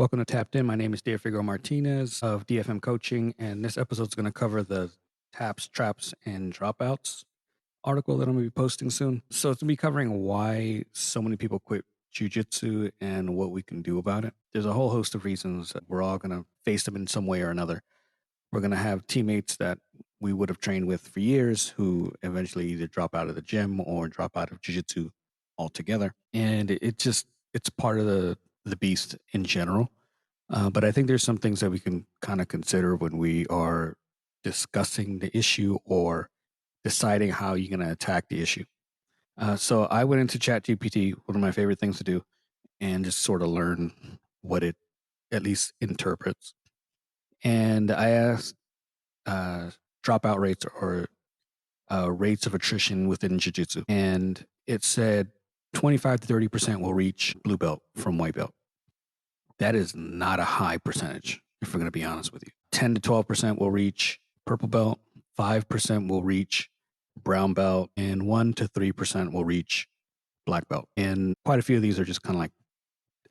Welcome to Tapped In. My name is Figueroa-Martinez of DFM Coaching, and this episode is going to cover the taps, traps, and dropouts article that I'm going to be posting soon. So it's going to be covering why so many people quit jujitsu and what we can do about it. There's a whole host of reasons. We're all going to face them in some way or another. We're going to have teammates that we would have trained with for years who eventually either drop out of the gym or drop out of jujitsu altogether. And it's part of the beast in general. But I think there's some things that we can kind of consider when we are discussing the issue or deciding how you're going to attack the issue. So I went into ChatGPT, one of my favorite things to do, and just sort of learn what it at least interprets. And I asked dropout rates or rates of attrition within jiu-jitsu. And it said 25 to 30% will reach blue belt from white belt. That is not a high percentage, if we're going to be honest with you. 10 to 12% will reach purple belt, 5% will reach brown belt, and 1 to 3% will reach black belt. And quite a few of these are just kind of like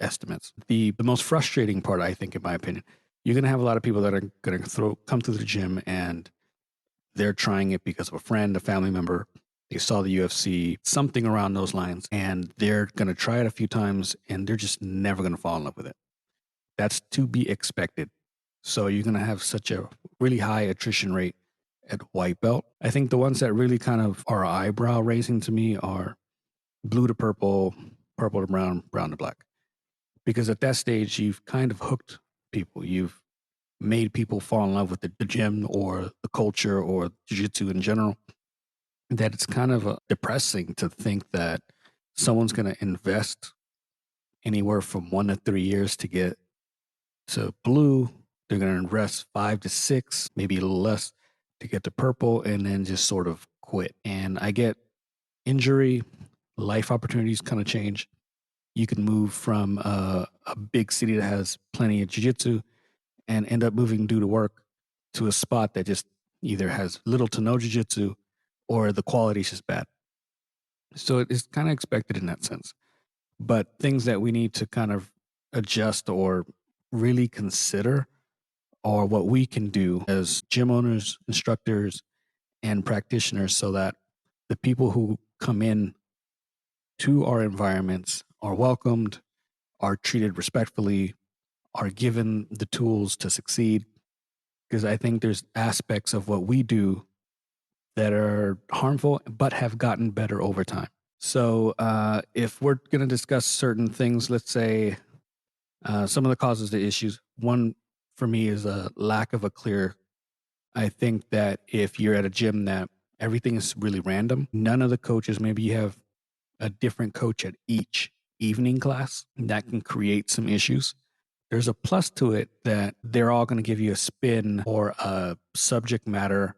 estimates. The most frustrating part, I think, in my opinion, you're going to have a lot of people that are going to come to the gym and they're trying it because of a friend, a family member. They saw the UFC, something around those lines, and they're going to try it a few times and they're just never going to fall in love with it. That's to be expected. So you're going to have such a really high attrition rate at white belt. I think the ones that really kind of are eyebrow raising to me are blue to purple, purple to brown, brown to black. Because at that stage, you've kind of hooked people. You've made people fall in love with the gym or the culture or jiu-jitsu in general. That it's kind of depressing to think that someone's going to invest anywhere from 1 to 3 years to get to blue. They're going to invest 5 to 6, maybe a little less to get to purple, and then just sort of quit. And I get injury, life opportunities kind of change. You can move from a big city that has plenty of jiu-jitsu and end up moving due to work to a spot that just either has little to no jiu-jitsu or the quality is just bad. So it's kind of expected in that sense. But things that we need to kind of adjust or really consider are what we can do as gym owners, instructors, and practitioners so that the people who come in to our environments are welcomed, are treated respectfully, are given the tools to succeed. Because I think there's aspects of what we do that are harmful but have gotten better over time. So if we're going to discuss certain things, let's say some of the causes to issues, one for me is a lack of a clear. I think that if you're at a gym that everything is really random, none of the coaches, maybe you have a different coach at each evening class, that can create some issues. There's a plus to it that they're all going to give you a spin or a subject matter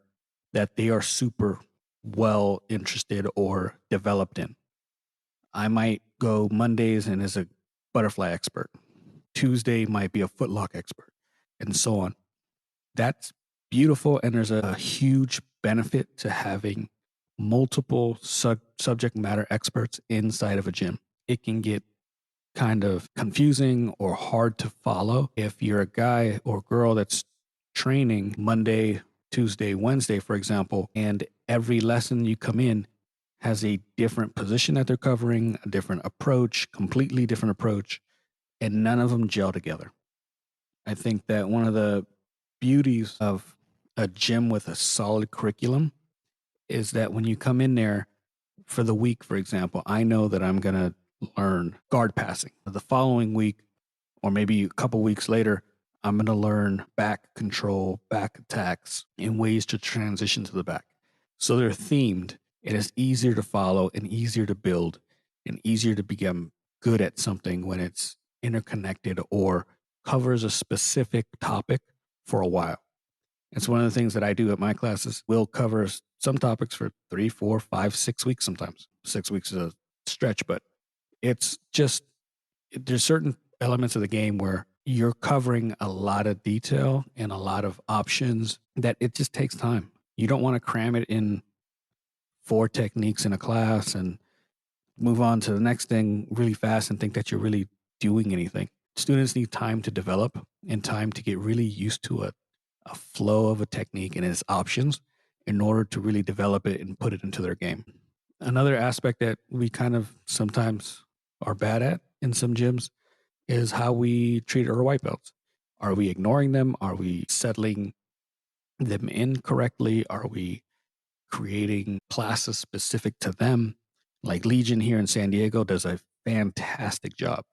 that they are super well interested or developed in. I might go Mondays and is a butterfly expert. Tuesday might be a footlock expert, and so on. That's beautiful, and there's a huge benefit to having multiple subject matter experts inside of a gym. It can get kind of confusing or hard to follow if you're a guy or girl that's training Monday, Tuesday, Wednesday, for example, and every lesson you come in has a different position that they're covering, a different approach, completely different approach, and none of them gel together. I think that one of the beauties of a gym with a solid curriculum is that when you come in there for the week, for example, I know that I'm going to learn guard passing. The following week, or maybe a couple weeks later, I'm going to learn back control, back attacks, and ways to transition to the back. So they're themed, and it's easier to follow and easier to build and easier to become good at something when it's interconnected or covers a specific topic for a while. It's one of the things that I do at my classes. We'll cover some topics for 3, 4, 5, 6 weeks sometimes. 6 weeks is a stretch, but it's just, there's certain elements of the game where you're covering a lot of detail and a lot of options that it just takes time. You don't want to cram it in 4 techniques in a class and move on to the next thing really fast and think that you're really doing anything. students need time to develop and time to get really used to a flow of a technique and its options in order to really develop it and put it into their game. Another aspect that we kind of sometimes are bad at in some gyms is how we treat our white belts. Are we ignoring them? Are we settling them in correctly? Are we creating classes specific to them? Like Legion here in San Diego does a fantastic job.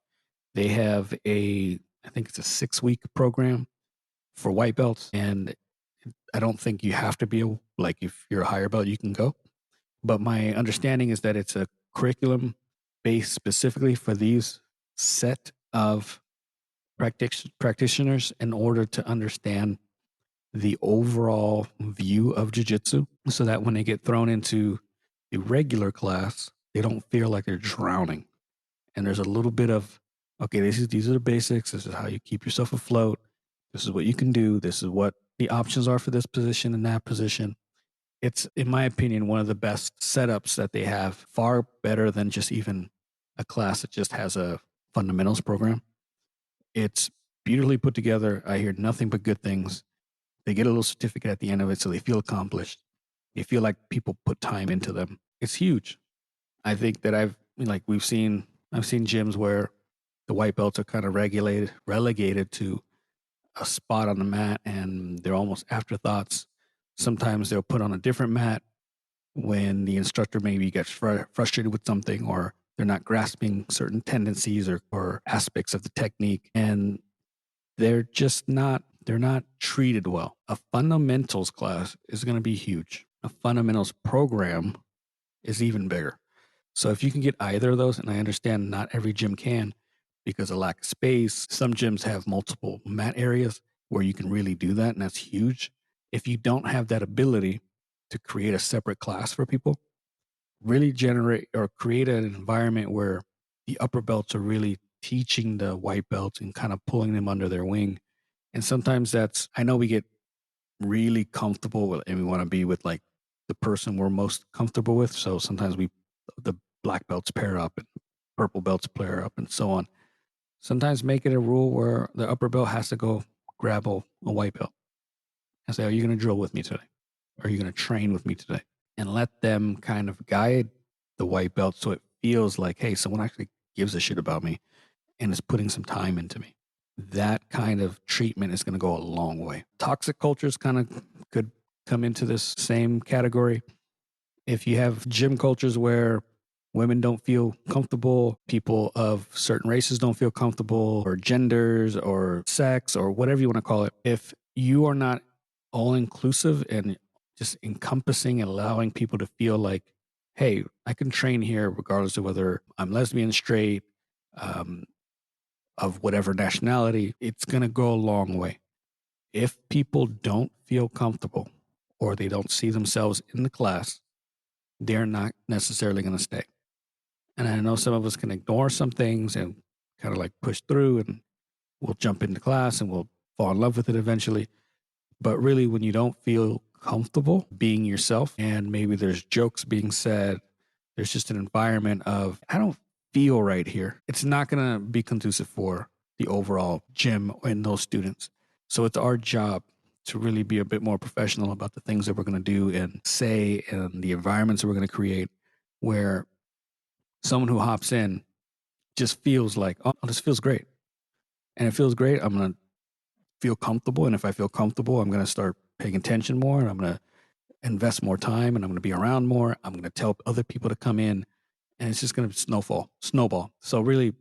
They have I think it's a 6-week program for white belts. And I don't think you have to be like, if you're a higher belt, you can go. But my understanding is that it's a curriculum based specifically for these set of practitioners in order to understand the overall view of jiu-jitsu, so that when they get thrown into the regular class, they don't feel like they're drowning. And there's a little bit of, okay, these are the basics. This is how you keep yourself afloat. This is what you can do. This is what the options are for this position and that position. It's, in my opinion, one of the best setups that they have, far better than just even a class that just has a fundamentals program. It's beautifully put together. I hear nothing but good things. They get a little certificate at the end of it, so they feel accomplished. They feel like people put time into them. It's huge. I think that I've seen gyms where the white belts are kind of relegated to a spot on the mat, and they're almost afterthoughts. Sometimes they'll put on a different mat when the instructor maybe gets frustrated with something, or they're not grasping certain tendencies or aspects of the technique, and they're not treated well. A fundamentals class is going to be huge. A fundamentals program is even bigger. So if you can get either of those, and I understand not every gym can because of lack of space. Some gyms have multiple mat areas where you can really do that, and that's huge. If you don't have that ability to create a separate class for people, really generate or create an environment where the upper belts are really teaching the white belts and kind of pulling them under their wing. And sometimes I know we get really comfortable with, and we want to be with like the person we're most comfortable with. So sometimes the black belts pair up and purple belts pair up and so on. Sometimes make it a rule where the upper belt has to go grab a white belt and say, are you going to drill with me today? Are you going to train with me today? And let them kind of guide the white belt so it feels like, hey, someone actually gives a shit about me and is putting some time into me. That kind of treatment is going to go a long way. Toxic cultures kind of could come into this same category. If you have gym cultures where women don't feel comfortable, people of certain races don't feel comfortable, or genders or sex or whatever you want to call it, if you are not all inclusive and just encompassing and allowing people to feel like, hey, I can train here regardless of whether I'm lesbian, straight, um, of whatever nationality, it's going to go a long way. If people don't feel comfortable or they don't see themselves in the class, they're not necessarily going to stay. And I know some of us can ignore some things and kind of like push through, and we'll jump into class and we'll fall in love with it eventually. But really, when you don't feel comfortable being yourself, and maybe there's jokes being said, there's just an environment of, I don't feel right here, it's not going to be conducive for the overall gym and those students. So it's our job to really be a bit more professional about the things that we're going to do and say, and the environments that we're going to create, where someone who hops in just feels like, oh, this feels great. And it feels great. I'm going to feel comfortable. And if I feel comfortable, I'm going to start paying attention more, and I'm going to invest more time, and I'm going to be around more. I'm going to tell other people to come in, and it's just going to snowball. So really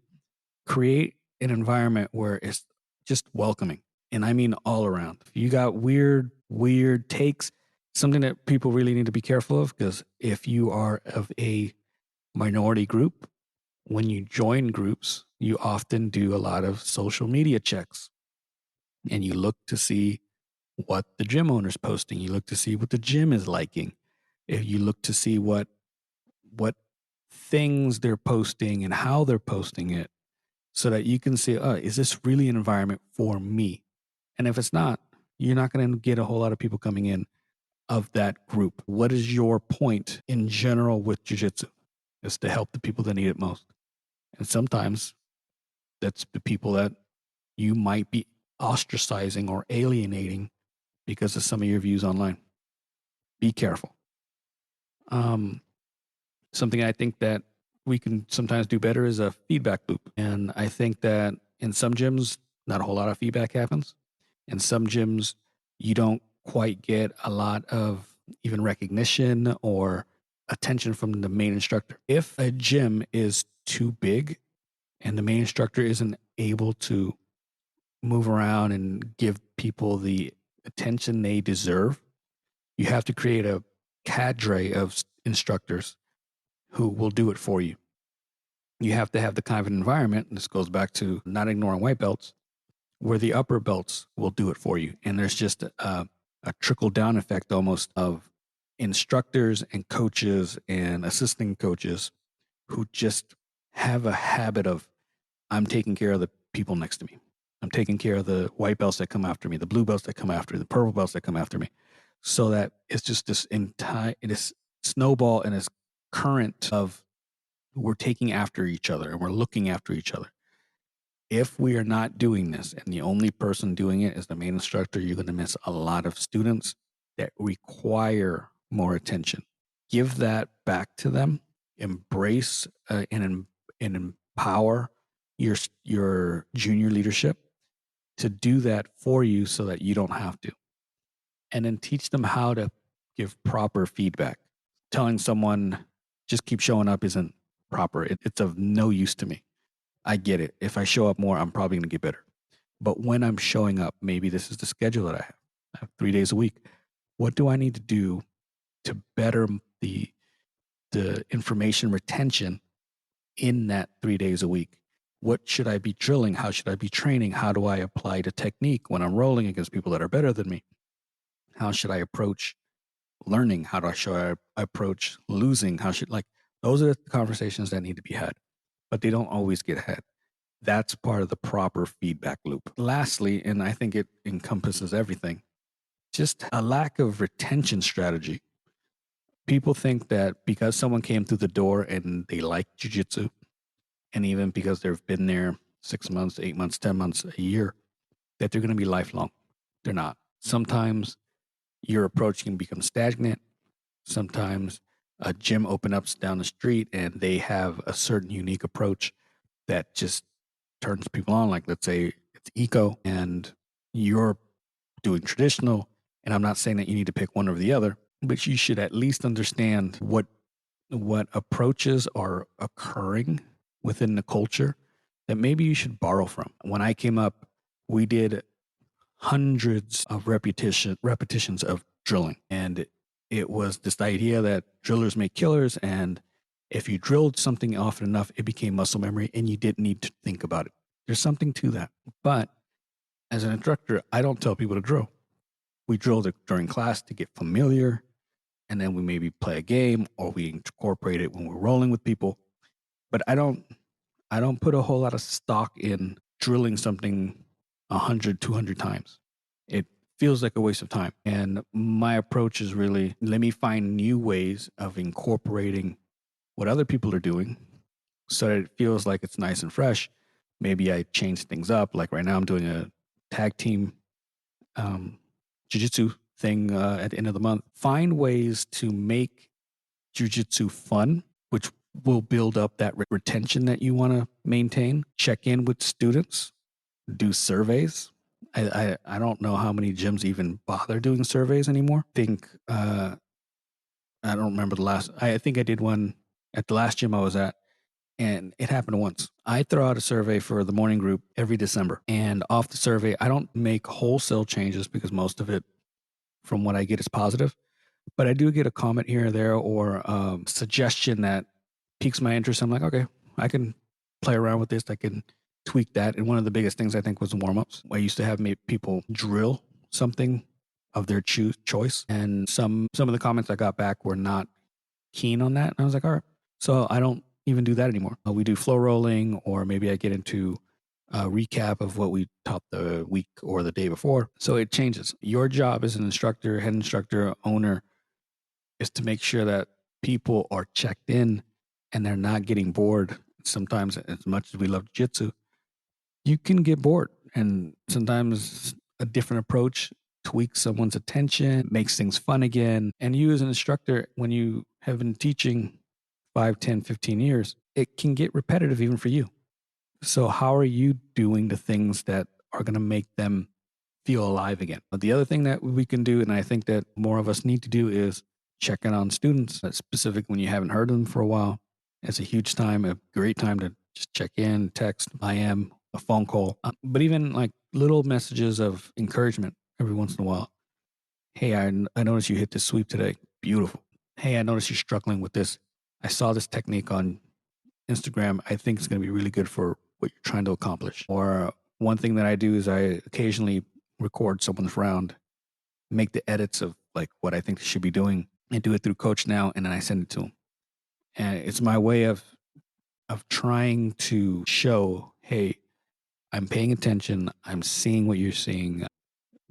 create an environment where it's just welcoming. And I mean all around. If you got weird takes, something that people really need to be careful of, because if you are of a minority group, when you join groups, you often do a lot of social media checks, and you look to see what the gym owner's posting. You look to see what the gym is liking. If you look to see what things they're posting and how they're posting it, so that you can see, is this really an environment for me? And if it's not, you're not going to get a whole lot of people coming in of that group. What is your point in general with jiu-jitsu? Is to help the people that need it most. And sometimes that's the people that you might be ostracizing or alienating because of some of your views online. Be careful. Something I think that we can sometimes do better is a feedback loop. And I think that in some gyms, not a whole lot of feedback happens. In some gyms, you don't quite get a lot of even recognition or attention from the main instructor. If a gym is too big and the main instructor isn't able to move around and give people the attention they deserve, you have to create a cadre of instructors who will do it for you. You have to have the kind of environment, and this goes back to not ignoring white belts, where the upper belts will do it for you. And there's just a trickle down effect almost of instructors and coaches and assistant coaches who just have a habit of, I'm taking care of the people next to me. I'm taking care of the white belts that come after me, the blue belts that come after me, the purple belts that come after me. So that it's just this entire, this snowball and this current of we're taking after each other and we're looking after each other. If we are not doing this and the only person doing it is the main instructor, you're going to miss a lot of students that require more attention. Give that back to them. Embrace and empower your junior leadership to do that for you so that you don't have to. And then teach them how to give proper feedback. Telling someone just keep showing up isn't proper. It's of no use to me. I get it. If I show up more, I'm probably going to get better. But when I'm showing up, maybe this is the schedule that I have. I have 3 days a week. What do I need to do to better the information retention in that 3 days a week? What should I be drilling? How should I be training? How do I apply the technique when I'm rolling against people that are better than me? How should I approach learning? How do I approach losing? Those are the conversations that need to be had, but they don't always get had. That's part of the proper feedback loop. Lastly, and I think it encompasses everything, just a lack of retention strategy. People think that because someone came through the door and they like jiu-jitsu, and even because they've been there 6 months, 8 months, 10 months, a year, that they're going to be lifelong. They're not. Sometimes your approach can become stagnant. Sometimes a gym opens up down the street and they have a certain unique approach that just turns people on. Like, let's say it's eco and you're doing traditional. And I'm not saying that you need to pick one over the other, but you should at least understand what approaches are occurring within the culture that maybe you should borrow from. When I came up, we did hundreds of repetitions of drilling. And it was this idea that drillers make killers. And if you drilled something often enough, it became muscle memory and you didn't need to think about it. There's something to that. But as an instructor, I don't tell people to drill. We drill during class to get familiar. And then we maybe play a game or we incorporate it when we're rolling with people. But I don't put a whole lot of stock in drilling something 100, 200 times. It feels like a waste of time. And my approach is really, let me find new ways of incorporating what other people are doing so that it feels like it's nice and fresh. Maybe I change things up. Like right now I'm doing a tag team jiu-jitsu thing at the end of the month. Find ways to make jiu-jitsu fun, which will build up that retention that you want to maintain. Check in with students, do surveys. I don't know how many gyms even bother doing surveys anymore. I don't remember the last. I think I did one at the last gym I was at, and it happened once. I throw out a survey for the morning group every December, and off the survey, I don't make wholesale changes because most of it, from what I get, is positive. But I do get a comment here or there or a suggestion that piques my interest. I'm like, okay, I can play around with this. I can tweak that. And one of the biggest things I think was warm-ups. I used to have people drill something of their choice. And some of the comments I got back were not keen on that. And I was like, all right. So I don't even do that anymore. We do flow rolling, or maybe I get into a recap of what we taught the week or the day before. So it changes. Your job as an instructor, head instructor, owner, is to make sure that people are checked in and they're not getting bored. Sometimes, as much as we love jiu-jitsu, you can get bored. And sometimes a different approach tweaks someone's attention, makes things fun again. And you as an instructor, when you have been teaching 5, 10, 15 years, it can get repetitive even for you. So how are you doing the things that are going to make them feel alive again? But the other thing that we can do, and I think that more of us need to do, is check in on students, specific when you haven't heard them for a while. It's a huge time, a great time to just check in, text, IM, a phone call, but even like little messages of encouragement every once in a while. Hey, I noticed you hit this sweep today. Beautiful. Hey, I noticed you're struggling with this. I saw this technique on Instagram. I think it's going to be really good for what you're trying to accomplish. Or one thing that I do is I occasionally record someone's round, make the edits of like what I think they should be doing, and do it through Coach Now, and then I send it to them. And it's my way of trying to show, hey, I'm paying attention. I'm seeing what you're seeing,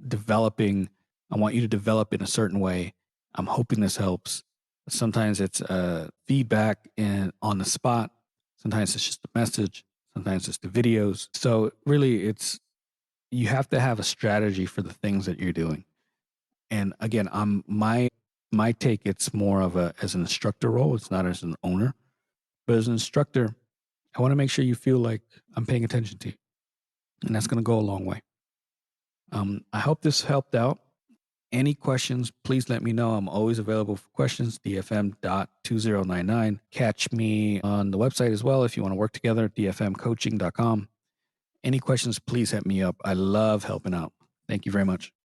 developing. I want you to develop in a certain way. I'm hoping this helps. Sometimes it's feedback and on the spot. Sometimes it's just a message. Sometimes it's the videos. So really, you have to have a strategy for the things that you're doing. And again, my take, it's more of as an instructor role. It's not as an owner, but as an instructor, I want to make sure you feel like I'm paying attention to you, and that's going to go a long way. I hope this helped out. Any questions, please let me know. I'm always available for questions, dfm.2099. Catch me on the website as well if you want to work together, dfmcoaching.com. Any questions, please hit me up. I love helping out. Thank you very much.